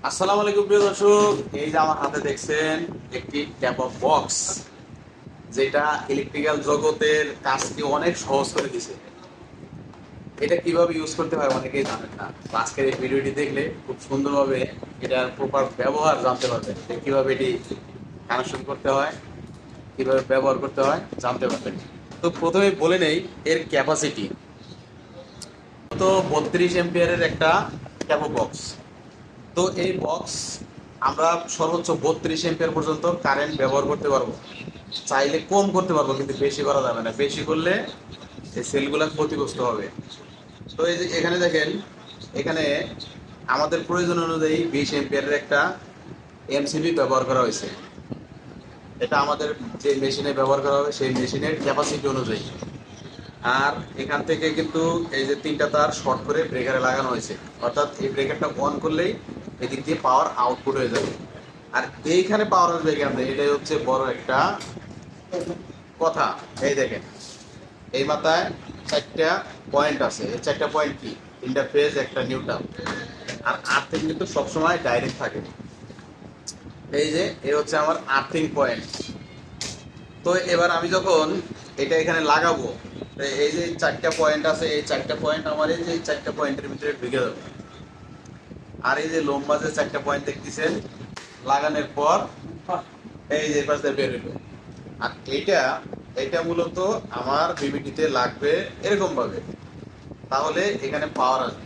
আসসালামু আলাইকুম প্রিয় দর্শক, এই যে আমার হাতে দেখছেন একটি ট্যাপ অফ বক্স, যেটা ইলেকট্রিক্যাল জগতের কাজকে অনেক সহজ করে দিছে। এটা কিভাবে ইউজ করতে হয় অনেকেই জানেন না। তো আজকের এই ভিডিওটি দেখলে খুব সুন্দরভাবে এটার প্রপার ব্যবহার জানতে পারবেন, যে কিভাবে এটি কানেকশন করতে হয়, কিভাবে ব্যবহার করতে হয় জানতে পারবেন। তো প্রথমে বলে নেই এর ক্যাপাসিটি। তো 32 এম্পিয়ারের একটা ট্যাপ অফ বক্স। তো এই বক্স আমরা সর্বোচ্চ 32 এম্পিয়ার পর্যন্ত কারেন্ট ব্যবহার করতে পারবো। চাইলে কম করতে পারবো, কিন্তু বেশি করা যাবে না। বেশি করলে এই সেলগুলো ক্ষতিগ্রস্ত হবে। তো এই যে এখানে দেখেন, এখানে আমাদের প্রয়োজন অনুযায়ী 20 এম্পিয়ারের একটা এমসিবি ব্যবহার করা হয়েছে। এটা আমাদের যে মেশিনে ব্যবহার করা হবে সেই মেশিনের ক্যাপাসিটি অনুযায়ী। আর এখান থেকে কিন্তু এই যে তিনটা তার শর্ট করে ব্রেকারে লাগানো হয়েছে, অর্থাৎ এই ব্রেকারটা অন করলেই এদিক দিয়ে পাওয়ার আউটপুট হয়ে যাবে। আর এইখানে পাওয়ার আসবে এখান থেকে, এটাই হচ্ছে বড় একটা কথা। এই দেখেন, এই মাথায় চারটা পয়েন্ট আছে। এই চারটা পয়েন্ট কি? তিনটা ফেজ, একটা নিউট্রাল। আর আর্থিং কিন্তু সবসময় ডাইরেক্ট থাকে। এই যে এই হচ্ছে আমার আর্থিং পয়েন্ট। তো এবার আমি যখন এটা এখানে লাগাবো, তো এই যে চারটা পয়েন্ট আছে, এই চারটা পয়েন্ট আমার এই যে চারটা পয়েন্টের ভিতরে ঢুকে যাবে। আর এই যে লম্বা যে চারটা পয়েন্ট দেখতেছেন, লাগানোর পর এই যে পাশে বের হইলো। আর এইটা এটা মূলত আমার বিবিটিতে লাগবে এরকম ভাবে, তাহলে এখানে পাওয়ার আসবে।